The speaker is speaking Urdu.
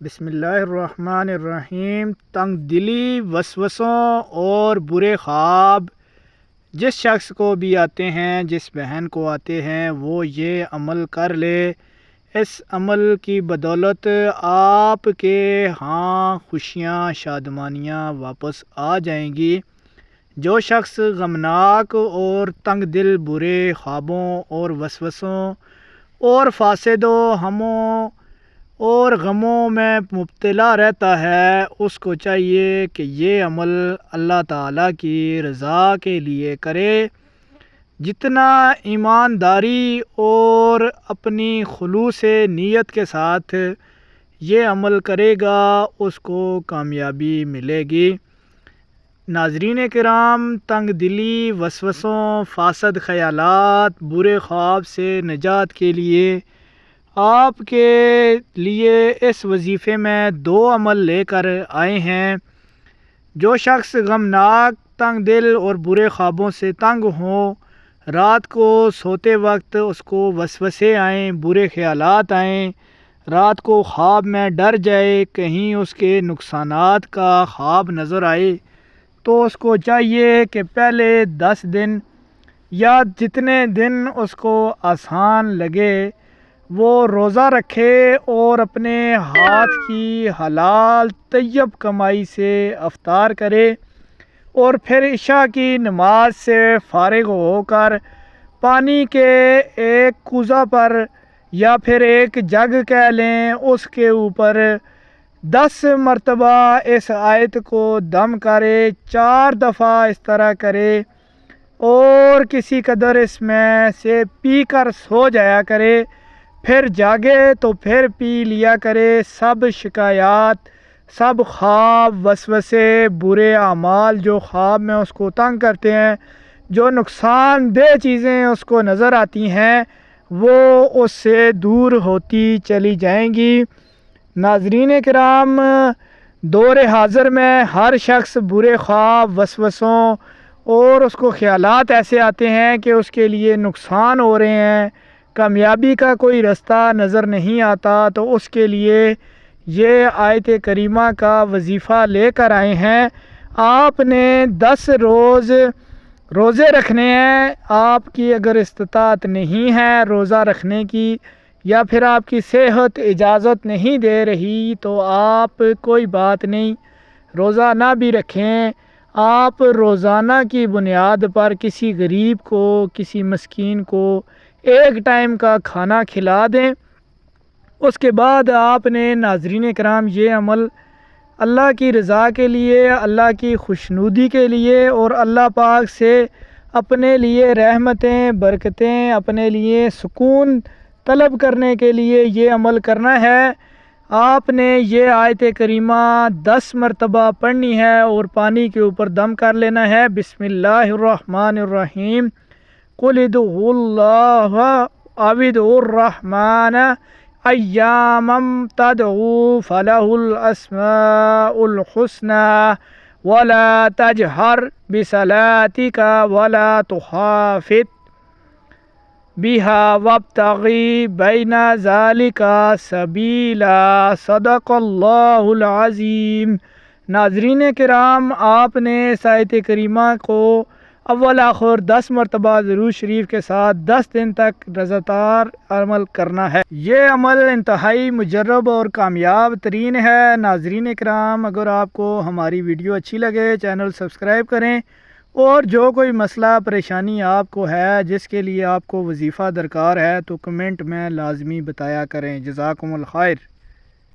بسم اللہ الرحمن الرحیم۔ تنگ دلی، وسوسوں اور برے خواب جس شخص کو بھی آتے ہیں، جس بہن کو آتے ہیں، وہ یہ عمل کر لے۔ اس عمل کی بدولت آپ کے ہاں خوشیاں، شادمانیاں واپس آ جائیں گی۔ جو شخص غمناک اور تنگ دل، برے خوابوں اور وسوسوں اور فاسد و ہموں اور غموں میں مبتلا رہتا ہے، اس کو چاہیے کہ یہ عمل اللہ تعالیٰ کی رضا کے لیے کرے۔ جتنا ایمانداری اور اپنی خلوص نیت کے ساتھ یہ عمل کرے گا، اس کو کامیابی ملے گی۔ ناظرین کرام، تنگ دلی، وسوسوں، فاسد خیالات، برے خواب سے نجات کے لیے آپ کے لیے اس وظیفے میں 2 عمل لے کر آئے ہیں۔ جو شخص غمناک، تنگ دل اور برے خوابوں سے تنگ ہوں، رات کو سوتے وقت اس کو وسوسے آئیں، برے خیالات آئیں، رات کو خواب میں ڈر جائے، کہیں اس کے نقصانات کا خواب نظر آئے، تو اس کو چاہیے کہ پہلے 10 دن یا جتنے دن اس کو آسان لگے وہ روزہ رکھے اور اپنے ہاتھ کی حلال طیب کمائی سے افطار کرے، اور پھر عشاء کی نماز سے فارغ ہو کر پانی کے ایک کوزہ پر یا پھر ایک جگ کہہ لیں، اس کے اوپر 10 مرتبہ اس آیت کو دم کرے، 4 دفعہ اس طرح کرے، اور کسی قدر اس میں سے پی کر سو جایا کرے، پھر جاگے تو پھر پی لیا کرے۔ سب شکایات، سب خواب، وسوسے، برے اعمال جو خواب میں اس کو تنگ کرتے ہیں، جو نقصان دہ چیزیں اس کو نظر آتی ہیں، وہ اس سے دور ہوتی چلی جائیں گی۔ ناظرین کرام، دور حاضر میں ہر شخص برے خواب، وسوسوں اور اس کو خیالات ایسے آتے ہیں کہ اس کے لیے نقصان ہو رہے ہیں، کامیابی کا کوئی رستہ نظر نہیں آتا، تو اس کے لیے یہ آیت کریمہ کا وظیفہ لے کر آئے ہیں۔ آپ نے 10 روزے رکھنے ہیں۔ آپ کی اگر استطاعت نہیں ہے روزہ رکھنے کی، یا پھر آپ کی صحت اجازت نہیں دے رہی، تو آپ کوئی بات نہیں، روزہ نہ بھی رکھیں۔ آپ روزانہ کی بنیاد پر کسی غریب کو، کسی مسکین کو 1 ٹائم کا کھانا کھلا دیں۔ اس کے بعد آپ نے ناظرین کرام یہ عمل اللہ کی رضا کے لیے، اللہ کی خوشنودی کے لیے اور اللہ پاک سے اپنے لیے رحمتیں، برکتیں، اپنے لیے سکون طلب کرنے کے لیے یہ عمل کرنا ہے۔ آپ نے یہ آیت کریمہ 10 مرتبہ پڑھنی ہے اور پانی کے اوپر دم کر لینا ہے۔ بسم اللہ الرحمن الرحیم۔ قُلِ ادْعُوا اللَّهَ أَوِ ادْعُوا الرَّحْمَنَ أَيَّامًا تَدْعُوا فَلَهُ الْأَسْمَاءُ الْحُسْنَى وَلَا تَجْهَرْ بِصَلَاتِكَ وَلَا تُخَافِتْ بِهَا وَابْتَغِ بَيْنَ ذَلِكَ سَبِيلًا۔ صدق اللہ العظیم۔ ناظرین کرام، آپ نے اس آیت کریمہ کو اول آخر 10 مرتبہ ضرور شریف کے ساتھ 10 دن تک لگاتار عمل کرنا ہے۔ یہ عمل انتہائی مجرب اور کامیاب ترین ہے۔ ناظرین کرام، اگر آپ کو ہماری ویڈیو اچھی لگے، چینل سبسکرائب کریں، اور جو کوئی مسئلہ پریشانی آپ کو ہے، جس کے لیے آپ کو وظیفہ درکار ہے، تو کمنٹ میں لازمی بتایا کریں۔ جزاکم الخیر۔